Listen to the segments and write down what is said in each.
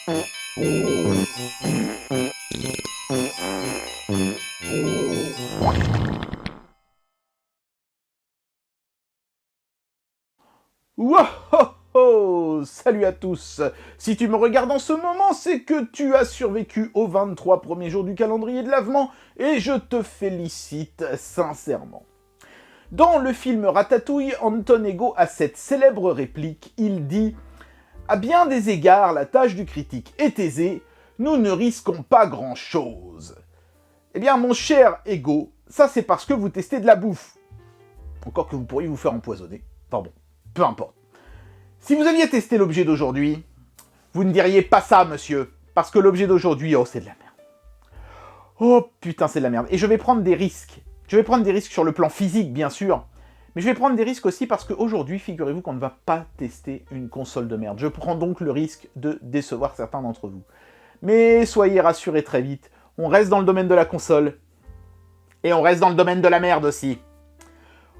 Wouah! Salut à tous! Si tu me regardes en ce moment, c'est que tu as survécu aux 23 premiers jours du calendrier de l'Avent, et je te félicite sincèrement. Dans le film Ratatouille, Anton Ego a cette célèbre réplique, il dit « À bien des égards, la tâche du critique est aisée, nous ne risquons pas grand-chose. » Eh bien, mon cher Ego, ça c'est parce que vous testez de la bouffe. Encore que vous pourriez vous faire empoisonner. Enfin bon, peu importe. Si vous aviez testé l'objet d'aujourd'hui, vous ne diriez pas ça, monsieur. Parce que l'objet d'aujourd'hui, oh, c'est de la merde. Oh, putain, c'est de la merde. Et je vais prendre des risques. Je vais prendre des risques sur le plan physique, bien sûr. Mais je vais prendre des risques aussi parce qu'aujourd'hui, figurez-vous qu'on ne va pas tester une console de merde. Je prends donc le risque de décevoir certains d'entre vous. Mais soyez rassurés très vite, on reste dans le domaine de la console. Et on reste dans le domaine de la merde aussi.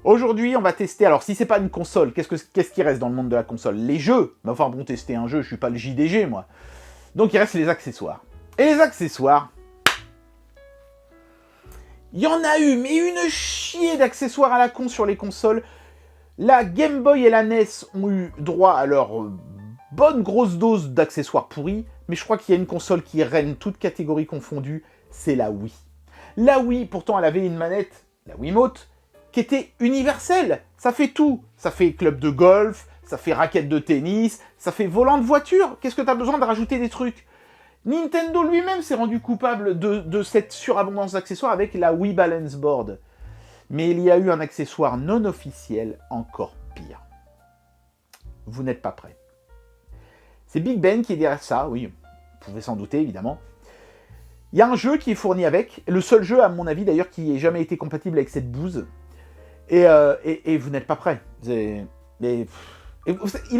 Aujourd'hui, on va tester... Alors, si c'est pas une console, qu'est-ce qui reste dans le monde de la console? Les jeux. Mais enfin, bon, tester un jeu, je suis pas le JDG, moi. Donc, il reste les accessoires. Et les accessoires... Il y en a eu, mais une chier d'accessoires à la con sur les consoles. La Game Boy et la NES ont eu droit à leur bonne grosse dose d'accessoires pourris, mais je crois qu'il y a une console qui règne, toutes catégories confondues, c'est la Wii. La Wii, pourtant, elle avait une manette, la Wiimote, qui était universelle. Ça fait tout. Ça fait club de golf, ça fait raquette de tennis, ça fait volant de voiture. Qu'est-ce que t'as besoin de rajouter des trucs? Nintendo lui-même s'est rendu coupable de cette surabondance d'accessoires avec la Wii Balance Board. Mais il y a eu un accessoire non officiel encore pire. Vous n'êtes pas prêts. C'est Big Ben qui est derrière ça, oui, vous pouvez s'en douter évidemment. Il y a un jeu qui est fourni avec, le seul jeu à mon avis d'ailleurs qui n'ait jamais été compatible avec cette bouse. Et vous n'êtes pas prêts. Il est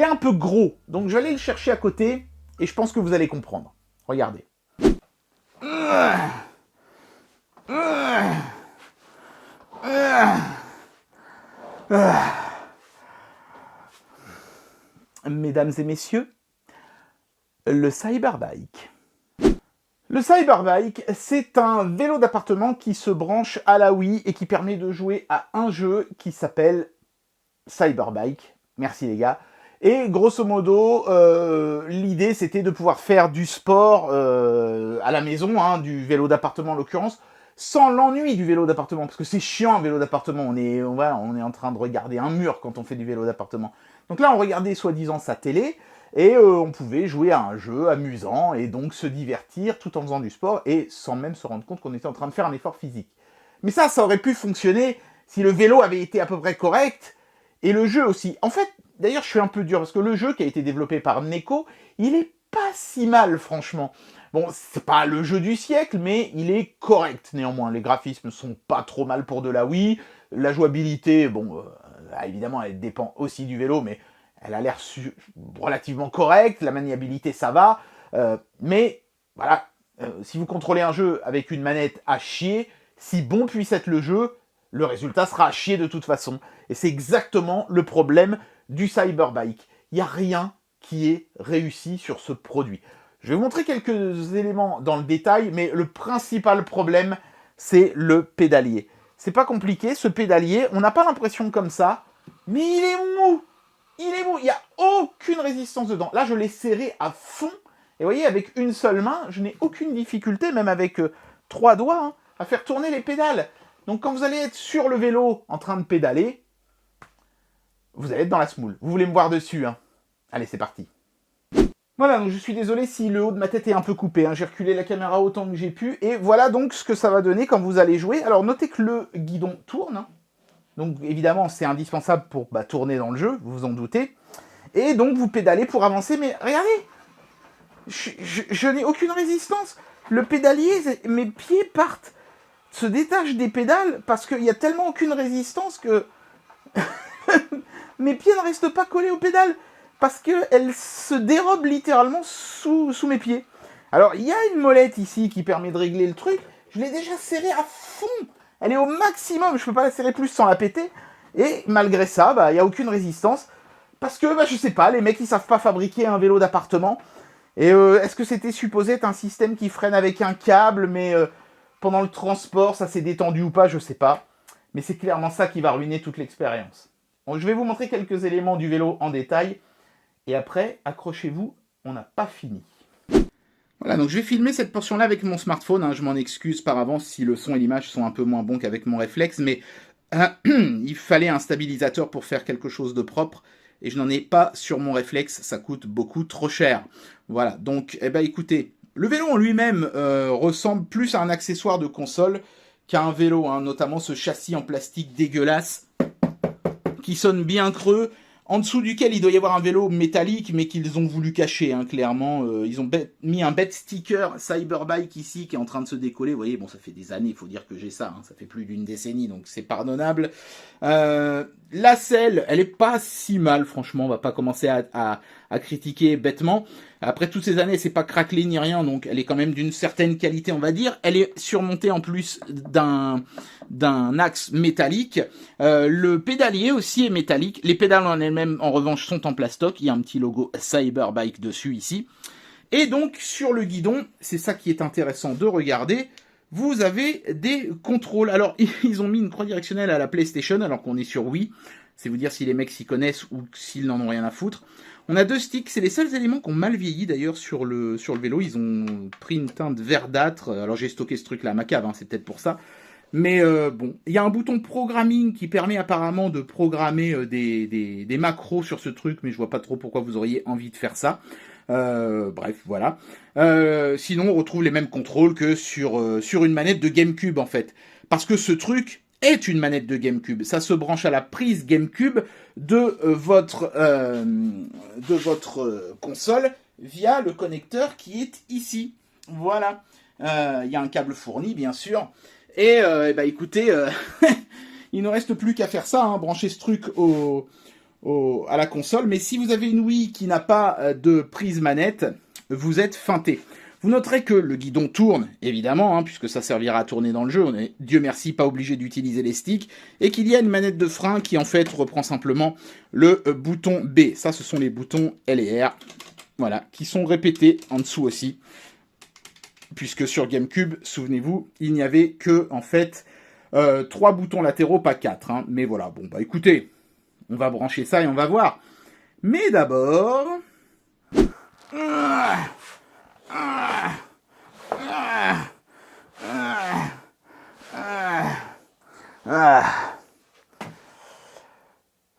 un peu gros, donc je vais aller le chercher à côté et je pense que vous allez comprendre. Regardez. Mesdames et messieurs, le Cyberbike. Le Cyberbike, c'est un vélo d'appartement qui se branche à la Wii et qui permet de jouer à un jeu qui s'appelle Cyberbike. Merci les gars. Et grosso modo, l'idée c'était de pouvoir faire du sport à la maison, hein, du vélo d'appartement en l'occurrence, sans l'ennui du vélo d'appartement, parce que c'est chiant un vélo d'appartement, on est en train de regarder un mur quand on fait du vélo d'appartement. Donc là on regardait soi-disant sa télé, et on pouvait jouer à un jeu amusant, et donc se divertir tout en faisant du sport, et sans même se rendre compte qu'on était en train de faire un effort physique. Mais ça aurait pu fonctionner si le vélo avait été à peu près correct, et le jeu aussi. En fait, d'ailleurs, je suis un peu dur, parce que le jeu qui a été développé par Neko, il est pas si mal, franchement. Bon, c'est pas le jeu du siècle, mais il est correct, néanmoins. Les graphismes sont pas trop mal pour de la Wii. La jouabilité, bon, évidemment, elle dépend aussi du vélo, mais elle a l'air relativement correcte. La maniabilité, ça va. Mais, voilà, si vous contrôlez un jeu avec une manette à chier, si bon puisse être le jeu, le résultat sera à chier de toute façon. Et c'est exactement le problème du Cyberbike. Il n'y a rien qui est réussi sur ce produit. Je vais vous montrer quelques éléments dans le détail, mais le principal problème, c'est le pédalier. C'est pas compliqué, ce pédalier, on n'a pas l'impression comme ça, mais il est mou. Il est mou, il n'y a aucune résistance dedans. Là, je l'ai serré à fond, et vous voyez, avec une seule main, je n'ai aucune difficulté, même avec 3 doigts, hein, à faire tourner les pédales. Donc quand vous allez être sur le vélo en train de pédaler, vous allez être dans la smoule. Vous voulez me voir dessus, hein? Allez, c'est parti. Voilà, donc je suis désolé si le haut de ma tête est un peu coupé, hein. J'ai reculé la caméra autant que j'ai pu, et voilà donc ce que ça va donner quand vous allez jouer. Alors notez que le guidon tourne, hein. Donc évidemment c'est indispensable pour tourner dans le jeu, vous vous en doutez. Et donc vous pédalez pour avancer, mais regardez, je n'ai aucune résistance. Le pédalier, mes pieds partent, se détachent des pédales, parce qu'il n'y a tellement aucune résistance que... mes pieds ne restent pas collés aux pédales, parce qu'elles se dérobent littéralement sous mes pieds. Alors, il y a une molette ici qui permet de régler le truc, je l'ai déjà serrée à fond, elle est au maximum, je peux pas la serrer plus sans la péter, et malgré ça, il n'y a aucune résistance, parce que, je sais pas, les mecs ils savent pas fabriquer un vélo d'appartement, Et est-ce que c'était supposé être un système qui freine avec un câble, mais pendant le transport, ça s'est détendu ou pas, je sais pas. Mais c'est clairement ça qui va ruiner toute l'expérience. Donc, je vais vous montrer quelques éléments du vélo en détail. Et après, accrochez-vous, on n'a pas fini. Voilà, donc je vais filmer cette portion-là avec mon smartphone. Hein. Je m'en excuse par avance si le son et l'image sont un peu moins bons qu'avec mon réflexe. Mais il fallait un stabilisateur pour faire quelque chose de propre. Et je n'en ai pas sur mon réflexe. Ça coûte beaucoup trop cher. Voilà, donc eh ben, écoutez, le vélo en lui-même ressemble plus à un accessoire de console qu'à un vélo. Hein, notamment ce châssis en plastique dégueulasse qui sonne bien creux, en dessous duquel il doit y avoir un vélo métallique, mais qu'ils ont voulu cacher, hein, clairement. Ils ont mis un bête sticker Cyberbike ici, qui est en train de se décoller. Vous voyez, bon, ça fait des années, il faut dire que j'ai ça. Hein, ça fait plus d'une décennie, donc c'est pardonnable. La selle, elle est pas si mal, franchement. On va pas commencer à critiquer bêtement. Après toutes ces années, c'est pas craquelé ni rien, donc elle est quand même d'une certaine qualité, on va dire. Elle est surmontée en plus d'un axe métallique. Le pédalier aussi est métallique. Les pédales en elles-mêmes, en revanche, sont en plastoc. Il y a un petit logo Cyberbike dessus ici. Et donc, sur le guidon, c'est ça qui est intéressant de regarder, vous avez des contrôles. Alors, ils ont mis une croix directionnelle à la PlayStation, alors qu'on est sur Wii. C'est vous dire si les mecs s'y connaissent ou s'ils n'en ont rien à foutre. On a deux sticks, c'est les seuls éléments qui ont mal vieilli d'ailleurs sur le vélo. Ils ont pris une teinte verdâtre. Alors j'ai stocké ce truc-là à ma cave, hein, c'est peut-être pour ça. Mais bon, il y a un bouton programming qui permet apparemment de programmer des macros sur ce truc, mais je vois pas trop pourquoi vous auriez envie de faire ça. Bref, voilà. Sinon, on retrouve les mêmes contrôles que sur une manette de GameCube, en fait. Parce que ce truc est une manette de GameCube. Ça se branche à la prise GameCube de votre console via le connecteur qui est ici. Voilà. Il y a un câble fourni, bien sûr. Et bah, écoutez, il ne reste plus qu'à faire ça, hein, brancher ce truc à la console. Mais si vous avez une Wii qui n'a pas de prise manette, vous êtes feinté. Vous noterez que le guidon tourne, évidemment, hein, puisque ça servira à tourner dans le jeu. On est, Dieu merci, pas obligé d'utiliser les sticks. Et qu'il y a une manette de frein qui, en fait, reprend simplement le bouton B. Ça, ce sont les boutons L et R, voilà, qui sont répétés en dessous aussi. Puisque sur GameCube, souvenez-vous, il n'y avait que, en fait, 3 boutons latéraux, pas 4. Hein. Mais voilà, bon, bah écoutez, on va brancher ça et on va voir. Mais d'abord...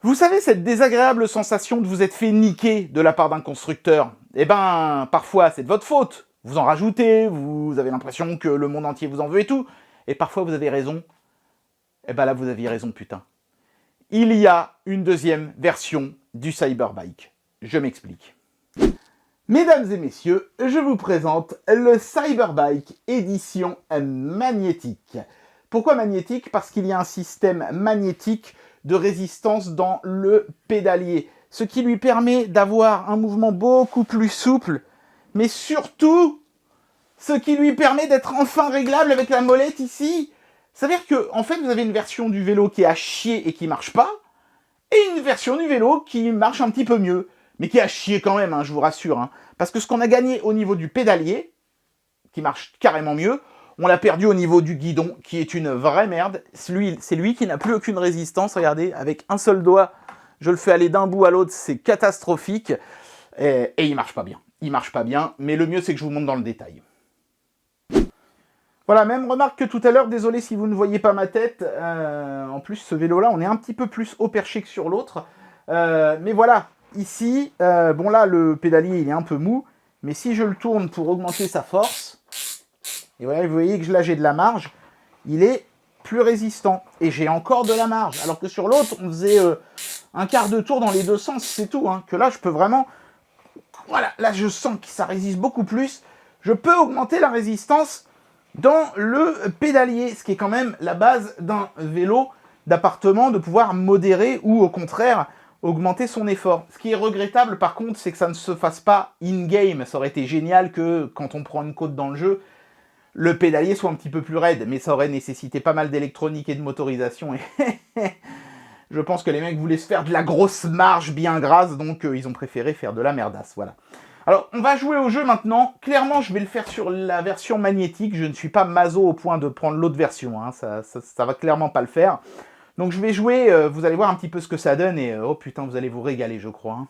Vous savez, cette désagréable sensation de vous être fait niquer de la part d'un constructeur, eh ben, parfois, c'est de votre faute. Vous en rajoutez, vous avez l'impression que le monde entier vous en veut et tout. Et parfois, vous avez raison. Eh ben là, vous aviez raison, putain. Il y a une deuxième version du Cyberbike. Je m'explique. Mesdames et messieurs, je vous présente le Cyberbike édition magnétique. Pourquoi magnétique? Parce qu'il y a un système magnétique de résistance dans le pédalier, ce qui lui permet d'avoir un mouvement beaucoup plus souple, mais surtout, ce qui lui permet d'être enfin réglable avec la molette ici. C'est-à-dire que, en fait, vous avez une version du vélo qui est à chier et qui marche pas, et une version du vélo qui marche un petit peu mieux. Mais qui a chier quand même, hein, je vous rassure. Hein. Parce que ce qu'on a gagné au niveau du pédalier, qui marche carrément mieux, on l'a perdu au niveau du guidon, qui est une vraie merde. C'est lui qui n'a plus aucune résistance. Regardez, avec un seul doigt, je le fais aller d'un bout à l'autre, c'est catastrophique. Et il marche pas bien. Il marche pas bien, mais le mieux, c'est que je vous montre dans le détail. Voilà, même remarque que tout à l'heure, désolé si vous ne voyez pas ma tête. En plus, ce vélo-là, on est un petit peu plus haut perché que sur l'autre. Mais voilà. Ici, bon là, le pédalier, il est un peu mou, mais si je le tourne pour augmenter sa force, et voilà, vous voyez que là, j'ai de la marge, il est plus résistant, et j'ai encore de la marge, alors que sur l'autre, on faisait un quart de tour dans les deux sens, c'est tout, hein, que là, je peux vraiment, voilà, là, je sens que ça résiste beaucoup plus, je peux augmenter la résistance dans le pédalier, ce qui est quand même la base d'un vélo d'appartement, de pouvoir modérer, ou au contraire, augmenter son effort. Ce qui est regrettable par contre, c'est que ça ne se fasse pas in-game. Ça aurait été génial que quand on prend une côte dans le jeu, le pédalier soit un petit peu plus raide, mais ça aurait nécessité pas mal d'électronique et de motorisation. Et je pense que les mecs voulaient se faire de la grosse marge bien grasse, donc ils ont préféré faire de la merdasse. Voilà. Alors, on va jouer au jeu maintenant. Clairement, je vais le faire sur la version magnétique. Je ne suis pas maso au point de prendre l'autre version. Hein. Ça va clairement pas le faire. Donc, je vais jouer. Vous allez voir un petit peu ce que ça donne. Et oh putain, vous allez vous régaler, je crois.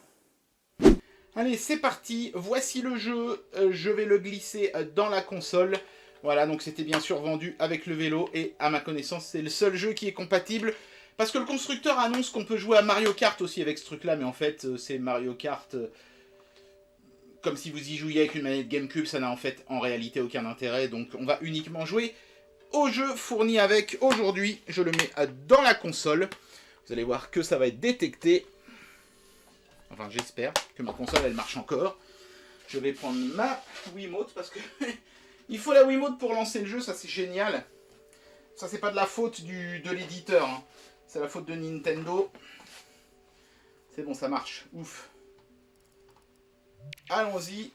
Hein. Allez, c'est parti. Voici le jeu. Je vais le glisser dans la console. Voilà, donc c'était bien sûr vendu avec le vélo. Et à ma connaissance, c'est le seul jeu qui est compatible. Parce que le constructeur annonce qu'on peut jouer à Mario Kart aussi avec ce truc-là. Mais en fait, c'est Mario Kart... comme si vous y jouiez avec une manette GameCube, ça n'a en réalité aucun intérêt. Donc on va uniquement jouer au jeu fourni avec. Aujourd'hui, je le mets dans la console. Vous allez voir que ça va être détecté. Enfin, j'espère que ma console, elle marche encore. Je vais prendre ma Wiimote parce que il faut la Wiimote pour lancer le jeu, ça c'est génial. Ça, c'est pas de la faute de l'éditeur. Hein. C'est la faute de Nintendo. C'est bon, ça marche. Ouf. Allons-y.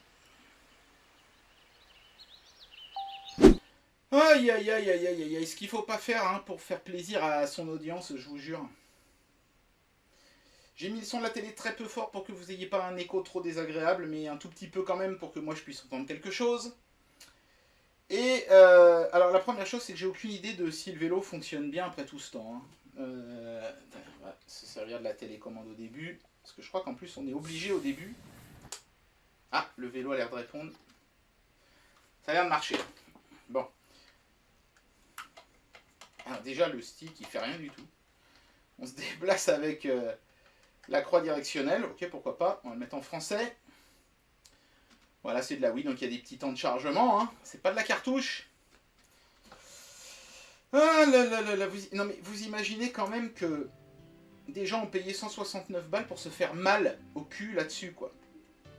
Aïe, aïe, aïe, aïe, aïe, aïe. Ce qu'il faut pas faire hein, pour faire plaisir à son audience, je vous jure. J'ai mis le son de la télé très peu fort pour que vous n'ayez pas un écho trop désagréable, mais un tout petit peu quand même pour que moi je puisse entendre quelque chose. Et alors la première chose, c'est que j'ai aucune idée de si le vélo fonctionne bien après tout ce temps. Hein. On va se servir de la télécommande au début, parce que je crois qu'en plus on est obligé au début. Ah, le vélo a l'air de répondre. Ça a l'air de marcher. Bon. Alors déjà, le stick, il fait rien du tout. On se déplace avec la croix directionnelle. Ok, pourquoi pas. On va le mettre en français. Voilà, c'est de la Wii, donc il y a des petits temps de chargement. Hein. C'est pas de la cartouche. Ah là là là là. Non mais vous imaginez quand même que des gens ont payé 169 balles pour se faire mal au cul là-dessus, quoi.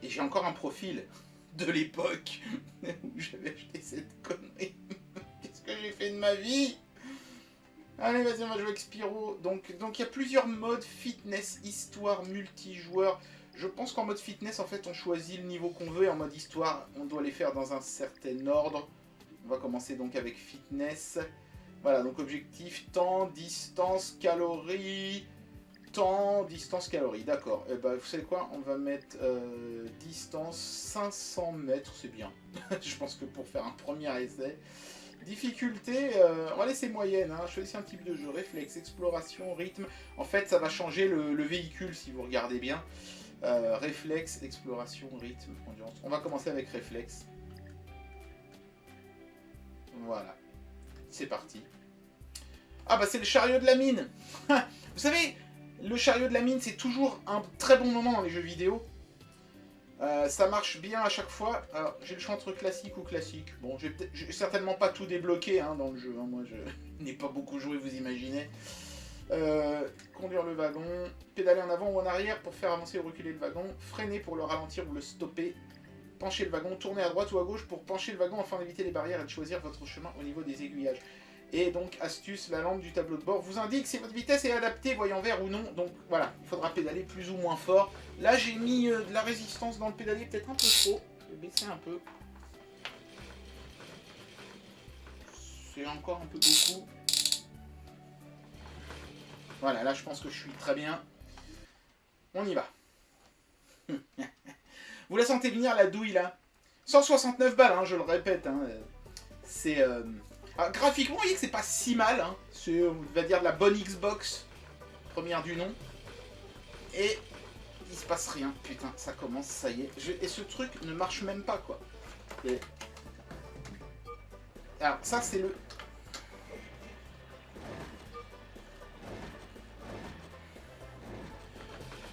Et j'ai encore un profil de l'époque où j'avais acheté cette connerie. Qu'est-ce que j'ai fait de ma vie? Allez, vas-y, on va jouer avec Spyro. Donc il y a plusieurs modes, fitness, histoire, multijoueur. Je pense qu'en mode fitness, en fait, on choisit le niveau qu'on veut. Et en mode histoire, on doit les faire dans un certain ordre. On va commencer donc avec fitness. Voilà, donc objectif, temps, distance, calories... Temps, distance, calories, d'accord. Et bah, vous savez quoi, on va mettre distance 500 mètres, c'est bien. Je pense que pour faire un premier essai. Difficulté, on va laisser moyenne. Hein. Choisissez un type de jeu, réflexe, exploration, rythme. En fait, ça va changer le véhicule si vous regardez bien. Réflexe, exploration, rythme, endurance. On va commencer avec réflexe. Voilà. C'est parti. Ah bah c'est le chariot de la mine. Vous savez... Le chariot de la mine, c'est toujours un très bon moment dans les jeux vidéo. Ça marche bien à chaque fois. Alors, j'ai le choix entre classique ou classique. Bon, j'ai certainement pas tout débloqué hein, dans le jeu. Hein. Moi, je n'ai pas beaucoup joué, vous imaginez. Conduire le wagon. Pédaler en avant ou en arrière pour faire avancer ou reculer le wagon. Freiner pour le ralentir ou le stopper. Pencher le wagon. Tourner à droite ou à gauche pour pencher le wagon afin d'éviter les barrières et de choisir votre chemin au niveau des aiguillages. Et donc, astuce, la lampe du tableau de bord vous indique si votre vitesse est adaptée, voyant vert ou non. Donc voilà, il faudra pédaler plus ou moins fort. Là, j'ai mis de la résistance dans le pédalier, peut-être un peu trop. Je vais baisser un peu. C'est encore un peu beaucoup. Voilà, là, je pense que je suis très bien. On y va. Vous la sentez venir, la douille, là? 169 balles, hein, je le répète. Hein. C'est... Alors, graphiquement, vous voyez que c'est pas si mal, hein. C'est, on va dire, de la bonne Xbox, première du nom. Et il se passe rien, putain, ça commence, ça y est. Et ce truc ne marche même pas, quoi. Et... Alors, ça, c'est le...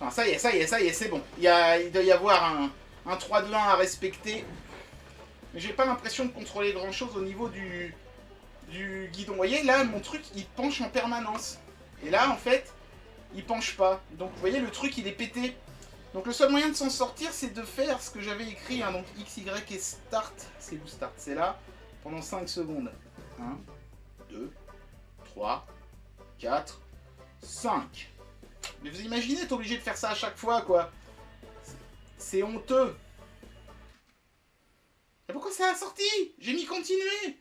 Non, ça y est, c'est bon. Il doit y avoir un 3 de 1 à respecter. Mais j'ai pas l'impression de contrôler grand chose au niveau du guidon. Vous voyez, là, mon truc, il penche en permanence. Et là, en fait, il penche pas. Donc, vous voyez, le truc, il est pété. Donc, le seul moyen de s'en sortir, c'est de faire ce que j'avais écrit. Hein, donc, X, Y et Start. C'est où Start? C'est là. Pendant 5 secondes. 1, 2, 3, 4, 5. Mais vous imaginez, t'es obligé de faire ça à chaque fois, quoi. C'est honteux. Et pourquoi ça a sorti? J'ai mis continuer.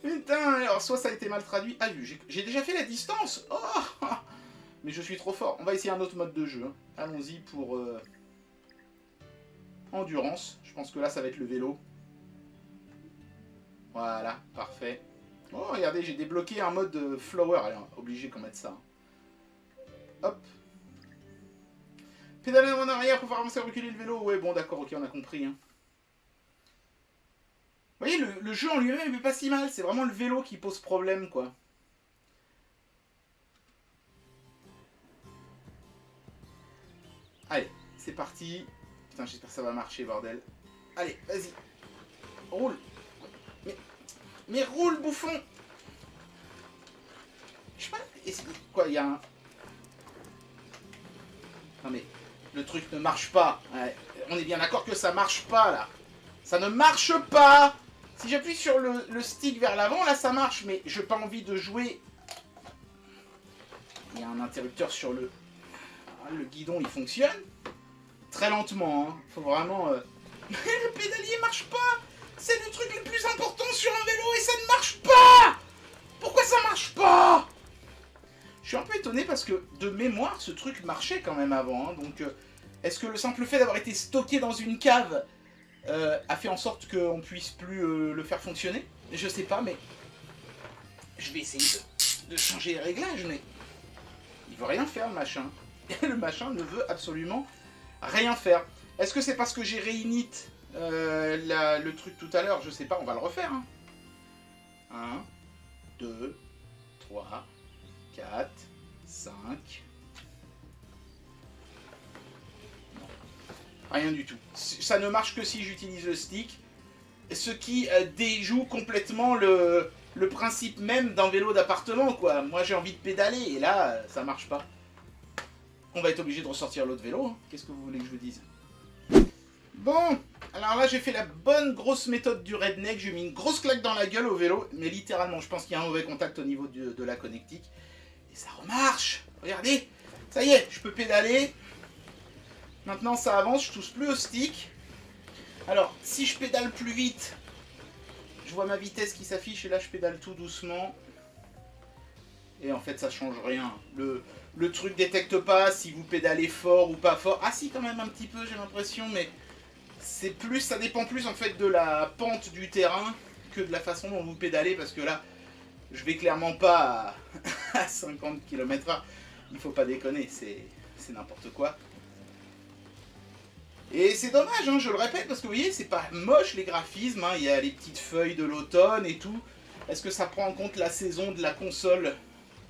Putain, alors soit ça a été mal traduit. Ah, j'ai déjà fait la distance. Oh, mais je suis trop fort. On va essayer un autre mode de jeu. Hein. Allons-y pour endurance. Je pense que là, ça va être le vélo. Voilà, parfait. Oh, regardez, j'ai débloqué un mode flower. Allez, obligé qu'on mette ça. Hop. Pédaler en arrière pour faire avancer et reculer le vélo. Ouais, bon, d'accord, ok, on a compris. Hein. Vous voyez, le jeu en lui-même, il est pas si mal. C'est vraiment le vélo qui pose problème, quoi. Allez, c'est parti. Putain, j'espère que ça va marcher, bordel. Allez, vas-y. Roule. Mais roule, bouffon. Je sais pas. Quoi, il y a un... Non mais, le truc ne marche pas. Ouais, on est bien d'accord que ça marche pas, là. Ça ne marche pas. Si j'appuie sur le stick vers l'avant, là, ça marche. Mais j'ai pas envie de jouer. Il y a un interrupteur sur le... Le guidon, il fonctionne. Très lentement, hein. Faut vraiment... Mais le pédalier marche pas. C'est le truc le plus important sur un vélo et ça ne marche pas. Pourquoi ça marche pas? Je suis un peu étonné parce que, de mémoire, ce truc marchait quand même avant. Hein. Donc, est-ce que le simple fait d'avoir été stocké dans une cave a fait en sorte qu'on puisse plus le faire fonctionner? Je sais pas, mais... Je vais essayer de changer les réglages, mais... Il veut rien faire, le machin. Et le machin ne veut absolument rien faire. Est-ce que c'est parce que j'ai réinit le truc tout à l'heure? Je sais pas, on va le refaire. Hein. 1, 2, 3, 4, 5... Non. Rien du tout. Ça ne marche que si j'utilise le stick. Ce qui déjoue complètement le principe même d'un vélo d'appartement, quoi. Moi, j'ai envie de pédaler, et là, ça marche pas. On va être obligé de ressortir l'autre vélo. Hein. Qu'est-ce que vous voulez que je vous dise? Bon, alors là, j'ai fait la bonne grosse méthode du redneck. J'ai mis une grosse claque dans la gueule au vélo, mais littéralement, je pense qu'il y a un mauvais contact au niveau de la connectique. Et ça remarche. Regardez, ça y est, je peux pédaler. Maintenant, ça avance, je touche plus au stick. Alors, si je pédale plus vite, je vois ma vitesse qui s'affiche, et là, je pédale tout doucement. Et en fait, ça change rien. Le truc détecte pas si vous pédalez fort ou pas fort. Ah si, quand même un petit peu, j'ai l'impression, mais c'est plus, ça dépend plus en fait de la pente du terrain que de la façon dont vous pédalez, parce que là, je vais clairement pas à 50 km/h. Il faut pas déconner, c'est n'importe quoi. Et c'est dommage, hein, je le répète, parce que vous voyez, c'est pas moche les graphismes, hein, il y a les petites feuilles de l'automne et tout. Est-ce que ça prend en compte la saison de la console?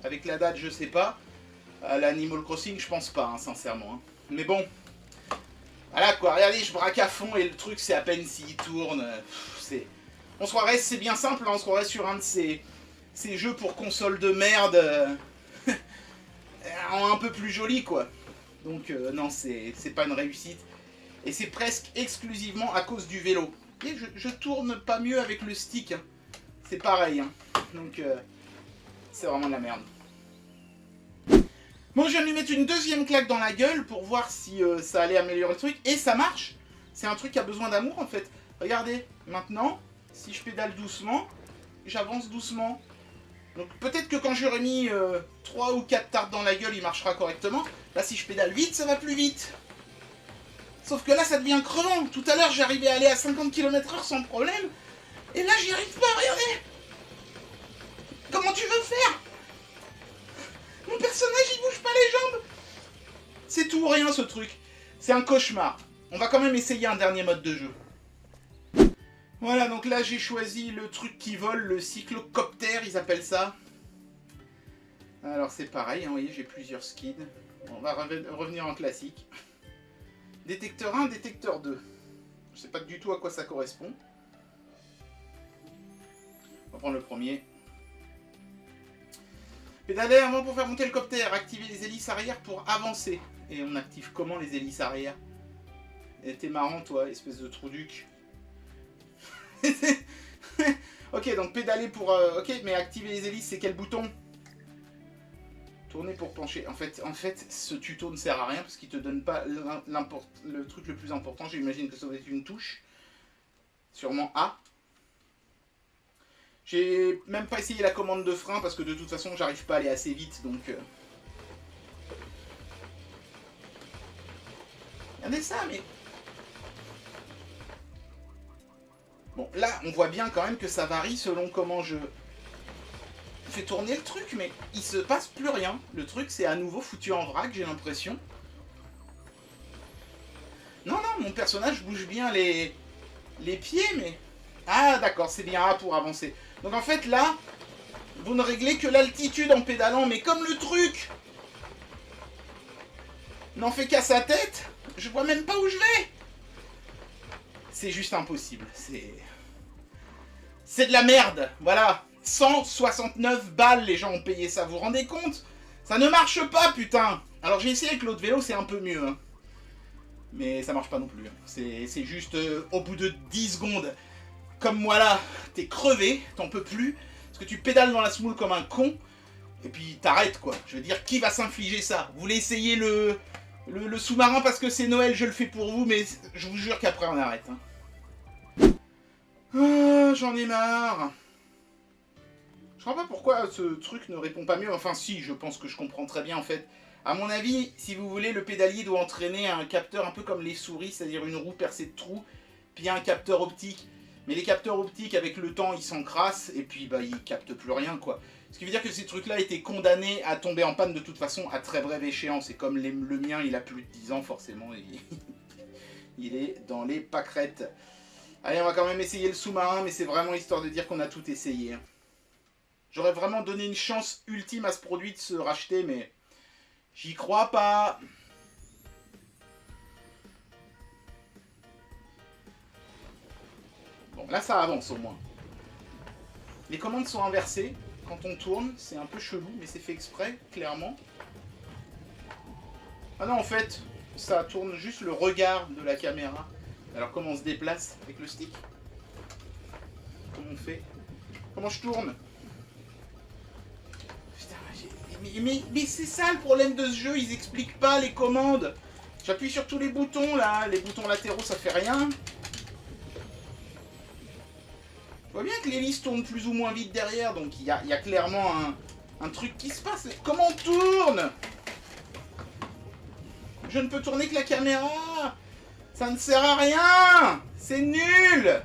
Avec la date, je sais pas. L'Animal Crossing, je pense pas, hein, sincèrement. Hein. Mais bon, voilà quoi, regardez, je braque à fond et le truc, c'est à peine s'il tourne. On se croirait, c'est bien simple, hein, on se croirait sur un de ces jeux pour console de merde. Un peu plus joli, quoi. Donc, non, c'est pas une réussite. Et c'est presque exclusivement à cause du vélo. Et je tourne pas mieux avec le stick. Hein. C'est pareil. Hein. Donc, c'est vraiment de la merde. Bon, je viens de lui mettre une deuxième claque dans la gueule pour voir si ça allait améliorer le truc. Et ça marche. C'est un truc qui a besoin d'amour, en fait. Regardez, maintenant, si je pédale doucement, j'avance doucement. Donc peut-être que quand j'aurai mis 3 ou 4 tartes dans la gueule, il marchera correctement. Là, si je pédale vite, ça va plus vite. Sauf que là, ça devient crevant. Tout à l'heure, j'arrivais à aller à 50 km/h sans problème. Et là, j'y arrive pas, regardez. Comment tu veux faire? Mon personnage, il bouge pas les jambes. C'est tout ou rien, ce truc. C'est un cauchemar. On va quand même essayer un dernier mode de jeu. Voilà, donc là, j'ai choisi le truc qui vole, le cyclocoptère, ils appellent ça. Alors, c'est pareil, hein, vous voyez, j'ai plusieurs skids. Bon, on va revenir en classique. Détecteur 1, détecteur 2. Je sais pas du tout à quoi ça correspond. On va prendre le premier. Pédaler avant pour faire monter le coptère. Activer les hélices arrière pour avancer. Et on active comment les hélices arrière? Et t'es marrant, toi, espèce de trou-duc. Ok, donc pédaler pour... ok, mais activer les hélices, c'est quel bouton? Tourner pour pencher. En fait, ce tuto ne sert à rien parce qu'il te donne pas le truc le plus important. J'imagine que ça doit être une touche. Sûrement A. J'ai même pas essayé la commande de frein parce que de toute façon, j'arrive pas à aller assez vite, donc... Regardez ça, mais... Bon, là, on voit bien quand même que ça varie selon comment je fais tourner le truc, mais il se passe plus rien. Le truc, c'est à nouveau foutu en vrac, j'ai l'impression. Non, non, mon personnage bouge bien les pieds, mais... Ah, d'accord, c'est bien A pour avancer. Donc en fait, là, vous ne réglez que l'altitude en pédalant, mais comme le truc n'en fait qu'à sa tête, je vois même pas où je vais. C'est juste impossible. C'est de la merde, voilà. 169 balles, les gens ont payé ça, vous vous rendez compte? Ça ne marche pas, putain. Alors j'ai essayé avec l'autre vélo, c'est un peu mieux. Hein. Mais ça marche pas non plus. Hein. C'est juste au bout de 10 secondes. Comme moi là, t'es crevé, t'en peux plus. Parce que tu pédales dans la semoule comme un con. Et puis t'arrêtes quoi. Je veux dire, qui va s'infliger ça? Vous voulez essayer le sous-marin parce que c'est Noël, je le fais pour vous. Mais je vous jure qu'après on arrête. Hein. Ah, j'en ai marre. Je comprends pas pourquoi ce truc ne répond pas mieux. Enfin si, je pense que je comprends très bien en fait. À mon avis, si vous voulez, le pédalier doit entraîner un capteur un peu comme les souris, c'est-à-dire une roue percée de trous, puis un capteur optique. Mais les capteurs optiques, avec le temps, ils s'encrassent, et puis bah, ils captent plus rien, quoi. Ce qui veut dire que ces trucs-là étaient condamnés à tomber en panne de toute façon à très brève échéance. Et comme le mien, il a plus de 10 ans, forcément, il est dans les pâquerettes. Allez, on va quand même essayer le sous-marin, mais c'est vraiment histoire de dire qu'on a tout essayé. J'aurais vraiment donné une chance ultime à ce produit de se racheter, mais j'y crois pas. Bon, là ça avance au moins. Les commandes sont inversées. Quand on tourne, c'est un peu chelou, mais c'est fait exprès, clairement. Ah non, en fait, ça tourne juste le regard de la caméra. Alors comment on se déplace avec le stick? Comment on fait? Comment je tourne? Mais c'est ça le problème de ce jeu, ils expliquent pas les commandes. J'appuie sur tous les boutons là, les boutons latéraux ça fait rien. Je vois bien que l'hélice tourne plus ou moins vite derrière, donc il y a clairement un truc qui se passe. Comment on tourne? Je ne peux tourner que la caméra. Ça ne sert à rien. C'est nul.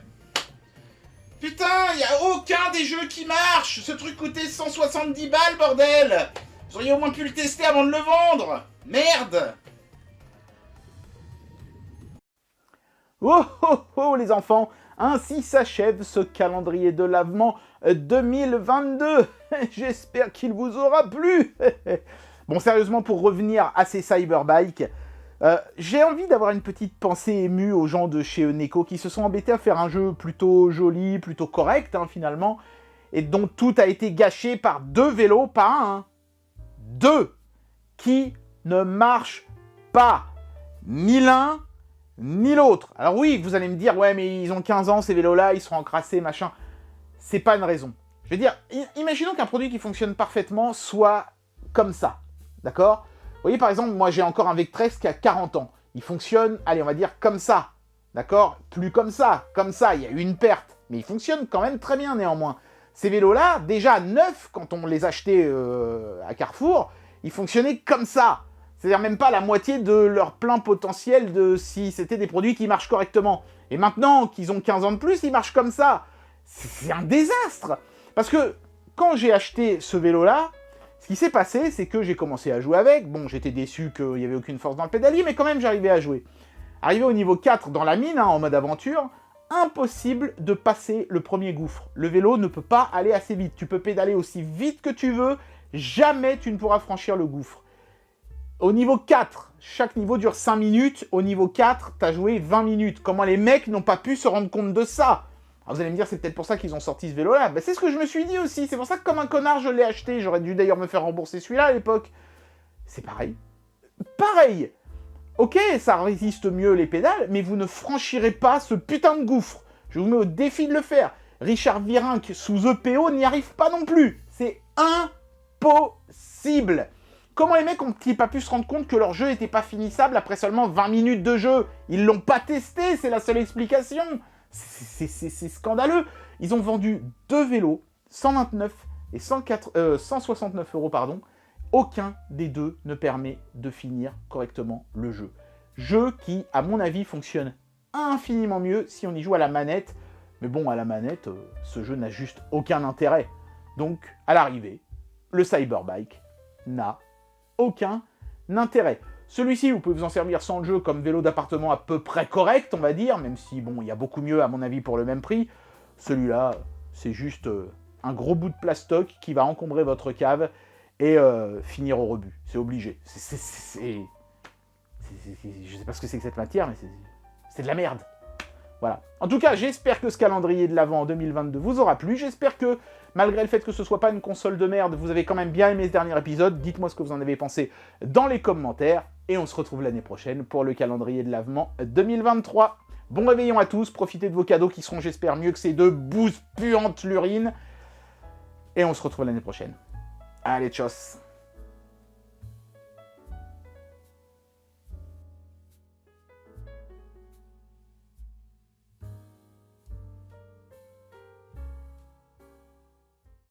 Putain, il n'y a aucun des jeux qui marche. Ce truc coûtait 170 balles, bordel. Vous auriez au moins pu le tester avant de le vendre. Merde. Oh oh oh les enfants, ainsi s'achève ce calendrier de l'Avent 2022. J'espère qu'il vous aura plu. Bon, sérieusement, pour revenir à ces cyberbikes, j'ai envie d'avoir une petite pensée émue aux gens de chez Neko qui se sont embêtés à faire un jeu plutôt joli, plutôt correct hein, finalement, et dont tout a été gâché par deux vélos, pas un, hein, deux, qui ne marchent pas, ni l'un, ni l'autre. Alors oui, vous allez me dire, ouais mais ils ont 15 ans ces vélos-là, ils seront encrassés, machin. C'est pas une raison. Je veux dire, imaginons qu'un produit qui fonctionne parfaitement soit comme ça, d'accord ? Vous voyez, par exemple, moi, j'ai encore un Vectrex qui a 40 ans. Il fonctionne, allez, on va dire comme ça. D'accord? Plus comme ça. Il y a eu une perte. Mais il fonctionne quand même très bien, néanmoins. Ces vélos-là, déjà neufs, quand on les achetait à Carrefour, ils fonctionnaient comme ça. C'est-à-dire même pas la moitié de leur plein potentiel de si c'était des produits qui marchent correctement. Et maintenant qu'ils ont 15 ans de plus, ils marchent comme ça. C'est un désastre. Parce que quand j'ai acheté ce vélo-là, ce qui s'est passé, c'est que j'ai commencé à jouer avec. Bon, j'étais déçu qu'il n'y avait aucune force dans le pédalier, mais quand même, j'arrivais à jouer. Arrivé au niveau 4 dans la mine, hein, en mode aventure, impossible de passer le premier gouffre. Le vélo ne peut pas aller assez vite. Tu peux pédaler aussi vite que tu veux, jamais tu ne pourras franchir le gouffre. Au niveau 4, chaque niveau dure 5 minutes. Au niveau 4, tu as joué 20 minutes. Comment les mecs n'ont pas pu se rendre compte de ça? Alors vous allez me dire, c'est peut-être pour ça qu'ils ont sorti ce vélo-là. Ben, c'est ce que je me suis dit aussi. C'est pour ça que comme un connard, je l'ai acheté. J'aurais dû d'ailleurs me faire rembourser celui-là à l'époque. C'est pareil. Pareil. Ok, ça résiste mieux les pédales, mais vous ne franchirez pas ce putain de gouffre. Je vous mets au défi de le faire. Richard Virenque sous EPO n'y arrive pas non plus. C'est impossible. Comment les mecs ont-ils pas pu se rendre compte que leur jeu n'était pas finissable après seulement 20 minutes de jeu? Ils l'ont pas testé, c'est la seule explication. C'est scandaleux. Ils ont vendu deux vélos, 129 et 169 euros, pardon. Aucun des deux ne permet de finir correctement le jeu. Jeu qui, à mon avis, fonctionne infiniment mieux si on y joue à la manette. Mais bon, à la manette, ce jeu n'a juste aucun intérêt. Donc, à l'arrivée, le Cyberbike n'a aucun intérêt. Celui-ci, vous pouvez vous en servir sans le jeu comme vélo d'appartement à peu près correct, on va dire, même si, bon, il y a beaucoup mieux, à mon avis, pour le même prix. Celui-là, c'est juste un gros bout de plastoc qui va encombrer votre cave et finir au rebut. C'est obligé. Je sais pas ce que c'est que cette matière, mais c'est de la merde. Voilà. En tout cas, j'espère que ce calendrier de l'Avent en 2022 vous aura plu. J'espère que, malgré le fait que ce soit pas une console de merde, vous avez quand même bien aimé ce dernier épisode. Dites-moi ce que vous en avez pensé dans les commentaires. Et on se retrouve l'année prochaine pour le calendrier de l'Avent 2023. Bon réveillon à tous. Profitez de vos cadeaux qui seront, j'espère, mieux que ces deux bouses puantes l'urine. Et on se retrouve l'année prochaine. Allez, tchuss.